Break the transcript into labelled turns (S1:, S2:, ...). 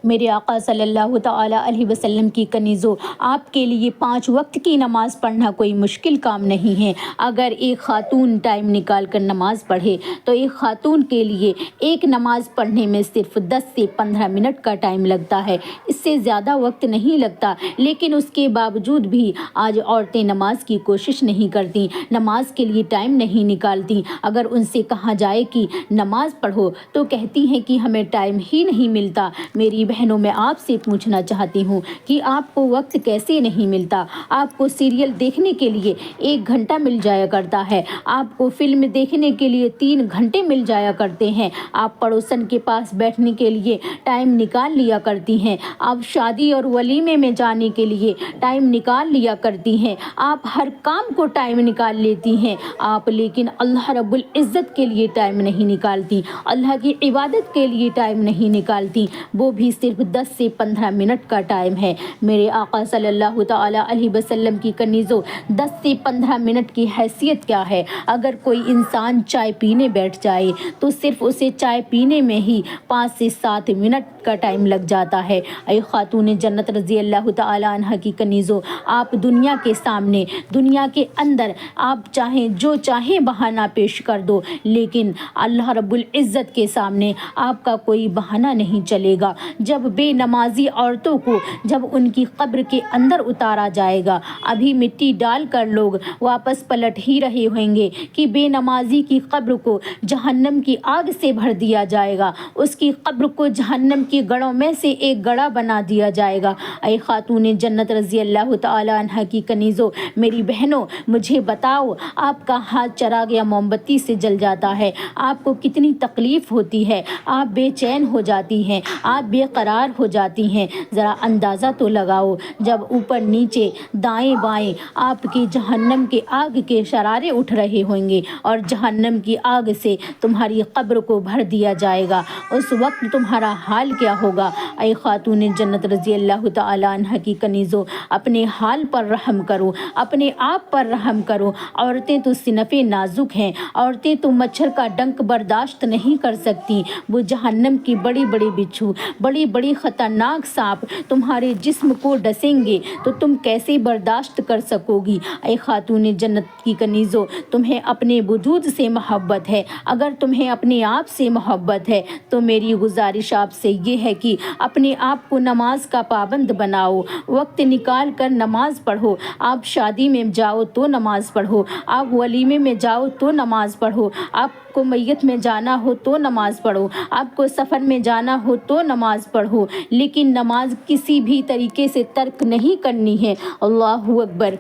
S1: میرے آقا صلی اللہ تعالیٰ علیہ وسلم کی کنیزوں، آپ کے لیے 5 وقت کی نماز پڑھنا کوئی مشکل کام نہیں ہے۔ اگر ایک خاتون ٹائم نکال کر نماز پڑھے تو ایک خاتون کے لیے ایک نماز پڑھنے میں صرف 10 سے 15 منٹ کا ٹائم لگتا ہے، اس سے زیادہ وقت نہیں لگتا۔ لیکن اس کے باوجود بھی آج عورتیں نماز کی کوشش نہیں کرتی، نماز کے لیے ٹائم نہیں نکالتی۔ اگر ان سے کہا جائے کہ نماز پڑھو تو کہتی ہیں کہ ہمیں ٹائم ہی نہیں ملتا۔ میری بہنوں، میں آپ سے پوچھنا چاہتی ہوں کہ آپ کو وقت کیسے نہیں ملتا؟ آپ کو سیریل دیکھنے کے لیے 1 گھنٹہ مل جایا کرتا ہے، آپ کو فلم دیکھنے کے لیے 3 گھنٹے مل جایا کرتے ہیں، آپ پڑوسن کے پاس بیٹھنے کے لیے ٹائم نکال لیا کرتی ہیں، آپ شادی اور ولیمے میں جانے کے لیے ٹائم نکال لیا کرتی ہیں، آپ ہر کام کو ٹائم نکال لیتی ہیں، آپ لیکن اللہ رب العزت کے لیے ٹائم نہیں نکالتی، اللہ کی عبادت کے لیے ٹائم نہیں نکالتی، وہ بھی صرف 10 سے 15 منٹ کا ٹائم ہے۔ میرے آقا صلی اللہ تعالیٰ علیہ وسلم کی کنیزوں، 10 سے 15 منٹ کی حیثیت کیا ہے؟ اگر کوئی انسان چائے پینے بیٹھ جائے تو صرف اسے چائے پینے میں ہی 5 سے 7 منٹ کا ٹائم لگ جاتا ہے۔ اے خاتون جنت رضی اللہ تعالیٰ عنہ کی کنیزوں، آپ دنیا کے سامنے، دنیا کے اندر آپ چاہیں جو چاہیں بہانہ پیش کر دو، لیکن اللہ رب العزت کے سامنے آپ کا کوئی بہانہ نہیں چلے گا۔ جب بے نمازی عورتوں کو جب ان کی قبر کے اندر اتارا جائے گا، ابھی مٹی ڈال کر لوگ واپس پلٹ ہی رہے ہوں گے کہ بے نمازی کی قبر کو جہنم کی آگ سے بھر دیا جائے گا، اس کی قبر کو جہنم کی گڑھوں میں سے ایک گڑھا بنا دیا جائے گا۔ اے خاتون جنت رضی اللہ تعالیٰ عنہ کی کنیزوں، میری بہنوں، مجھے بتاؤ، آپ کا ہاتھ چراغ یا موم بتی سے جل جاتا ہے، آپ کو کتنی تکلیف ہوتی ہے، آپ بے چین ہو جاتی ہیں، آپ بے قرار ہو جاتی ہیں۔ ذرا اندازہ تو لگاؤ، جب اوپر نیچے دائیں بائیں آپ کی جہنم کے آگ کے شرارے اٹھ رہے ہوں گے اور جہنم کی آگ سے تمہاری قبر کو بھر دیا جائے گا، اس وقت تمہارا حال کیا ہوگا؟ اے خاتون جنت رضی اللہ تعالیٰ عنہ کی کنیزوں، اپنے حال پر رحم کرو، اپنے آپ پر رحم کرو۔ عورتیں تو صنف نازک ہیں، عورتیں تو مچھر کا ڈنک برداشت نہیں کر سکتی، وہ جہنم کی بڑی بڑی بچھو، بڑی بڑی خطرناک سانپ تمہارے جسم کو ڈسیں گے تو تم کیسے برداشت کر سکو گی؟ اے خاتون جنت کی کنیزوں، تمہیں اپنے وجود سے محبت ہے، اگر تمہیں اپنے آپ سے محبت ہے تو میری گزارش آپ سے یہ ہے کہ اپنے آپ کو نماز کا پابند بناؤ، وقت نکال کر نماز پڑھو۔ آپ شادی میں جاؤ تو نماز پڑھو، آپ ولیمے میں جاؤ تو نماز پڑھو، آپ کو میت میں جانا ہو تو نماز پڑھو، آپ کو سفر میں جانا ہو تو نماز پڑھو، لیکن نماز کسی بھی طریقے سے ترک نہیں کرنی ہے۔ اللہ اکبر۔